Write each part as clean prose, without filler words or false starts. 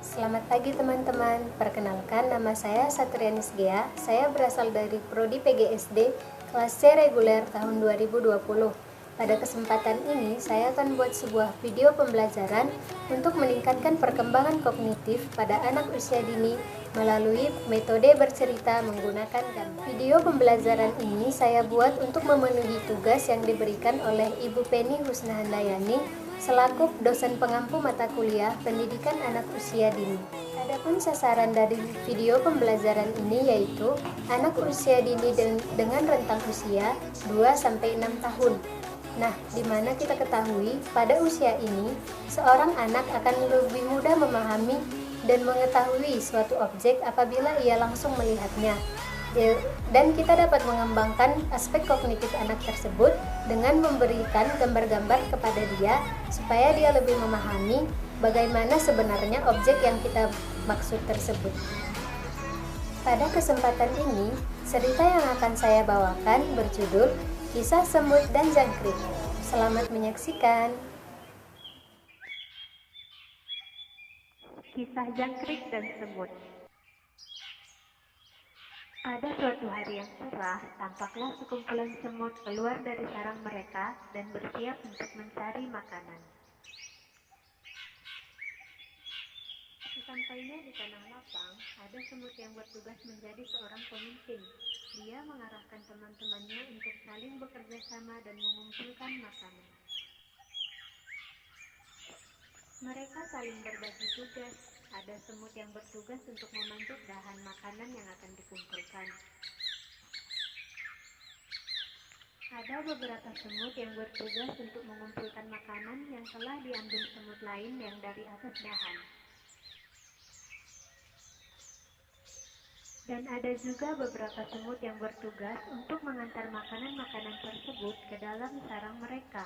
Selamat pagi teman-teman, perkenalkan nama saya Satrianis Gea. Saya berasal dari Prodi PGSD kelas C reguler tahun 2020. Pada kesempatan ini, saya akan buat sebuah video pembelajaran untuk meningkatkan perkembangan kognitif pada anak usia dini melalui metode bercerita menggunakan gambar. Video pembelajaran ini saya buat untuk memenuhi tugas yang diberikan oleh Ibu Penny Husnahandayani selaku dosen pengampu mata kuliah pendidikan anak usia dini. Adapun sasaran dari video pembelajaran ini yaitu anak usia dini dengan rentang usia 2-6 tahun. Nah, di mana kita ketahui pada usia ini seorang anak akan lebih mudah memahami dan mengetahui suatu objek apabila ia langsung melihatnya. Dan kita dapat mengembangkan aspek kognitif anak tersebut dengan memberikan gambar-gambar kepada dia supaya dia lebih memahami bagaimana sebenarnya objek yang kita maksud tersebut. Pada kesempatan ini, cerita yang akan saya bawakan berjudul Kisah Semut dan Jangkrik. Selamat menyaksikan. Kisah Jangkrik dan Semut. Ada suatu hari yang cerah, tampaklah sekumpulan semut keluar dari sarang mereka dan bersiap untuk mencari makanan. Sesampainya di tanah lapang, ada semut yang bertugas menjadi seorang pemimpin. Dia mengarahkan teman-temannya untuk saling bekerja sama dan mengumpulkan makanan. Mereka saling berbagi tugas. Ada semut yang bertugas untuk memanjat dahan makanan yang akan dikumpulkan. Ada beberapa semut yang bertugas untuk mengumpulkan makanan yang telah diambil semut lain yang dari atas dahan. Dan ada juga beberapa semut yang bertugas untuk mengantar makanan-makanan tersebut ke dalam sarang mereka.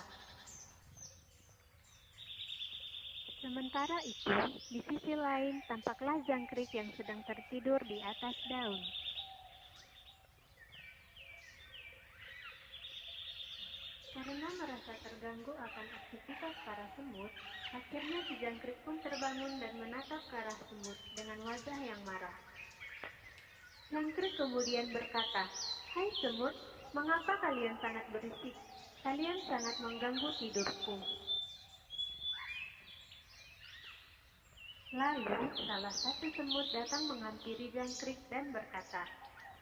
Sementara itu, di sisi lain tampaklah jangkrik yang sedang tertidur di atas daun. Karena merasa terganggu akan aktivitas para semut, akhirnya si jangkrik pun terbangun dan menatap ke arah semut dengan wajah yang marah. Jangkrik kemudian berkata, "Hai semut, mengapa kalian sangat berisik? Kalian sangat mengganggu tidurku." Lalu, salah satu semut datang menghampiri jangkrik dan berkata,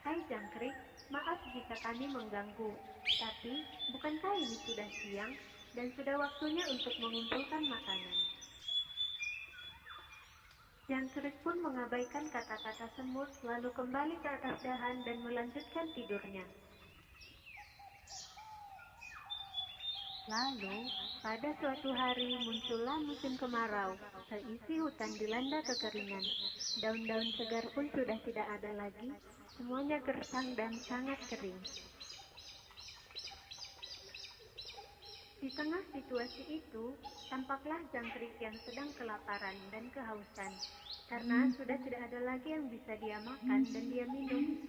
"Hai jangkrik, maaf jika kami mengganggu, tapi bukankah ini sudah siang dan sudah waktunya untuk mengumpulkan makanan?" Jangkrik pun mengabaikan kata-kata semut, lalu kembali ke atas dahan dan melanjutkan tidurnya. Lalu, pada suatu hari muncullah musim kemarau. Seisi hutan dilanda kekeringan. Daun-daun segar pun sudah tidak ada lagi. Semuanya gersang dan sangat kering. Di tengah situasi itu, tampaklah jangkrik yang sedang kelaparan dan kehausan, karena sudah tidak ada lagi yang bisa dia makan dan dia minum.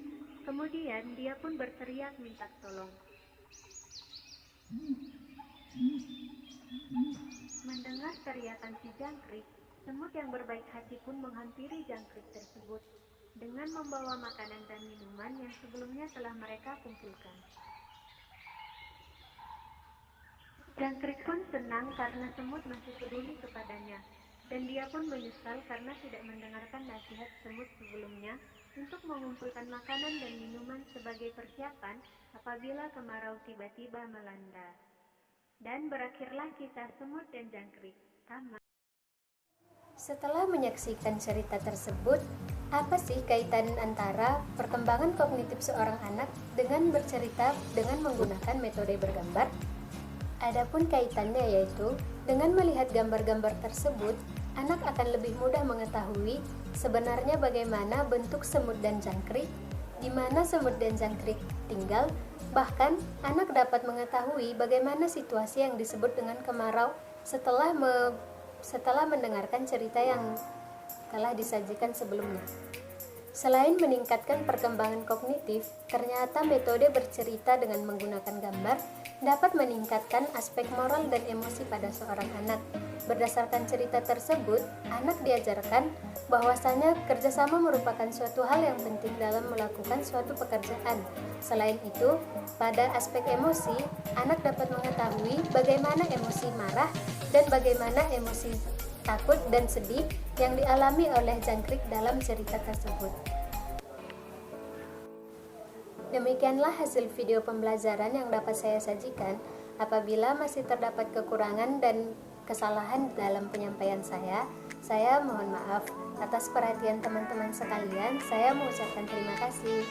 Kemudian dia pun berteriak minta tolong. Mendengar teriakan si jangkrik, semut yang berbaik hati pun menghampiri jangkrik tersebut dengan membawa makanan dan minuman yang sebelumnya telah mereka kumpulkan. Jangkrik pun senang karena semut masih peduli kepadanya, dan dia pun menyesal karena tidak mendengarkan nasihat semut sebelumnya untuk mengumpulkan makanan dan minuman sebagai persiapan apabila kemarau tiba-tiba melanda. Dan berakhirlah kisah semut dan jangkrik. Tamat. Setelah menyaksikan cerita tersebut, apa sih kaitan antara perkembangan kognitif seorang anak dengan bercerita dengan menggunakan metode bergambar? Adapun kaitannya yaitu, dengan melihat gambar-gambar tersebut, anak akan lebih mudah mengetahui sebenarnya bagaimana bentuk semut dan jangkrik, di mana semut dan jangkrik tinggal. Bahkan, anak dapat mengetahui bagaimana situasi yang disebut dengan kemarau setelah mendengarkan cerita yang telah disajikan sebelumnya. Selain meningkatkan perkembangan kognitif, ternyata metode bercerita dengan menggunakan gambar dapat meningkatkan aspek moral dan emosi pada seorang anak. Berdasarkan cerita tersebut, anak diajarkan bahwasanya kerjasama merupakan suatu hal yang penting dalam melakukan suatu pekerjaan. Selain itu, pada aspek emosi, anak dapat mengetahui bagaimana emosi marah dan bagaimana emosi takut dan sedih yang dialami oleh jangkrik dalam cerita tersebut. Demikianlah hasil video pembelajaran yang dapat saya sajikan. Apabila masih terdapat kekurangan dan kesalahan dalam penyampaian saya mohon maaf. Atas perhatian teman-teman sekalian, saya mengucapkan terima kasih.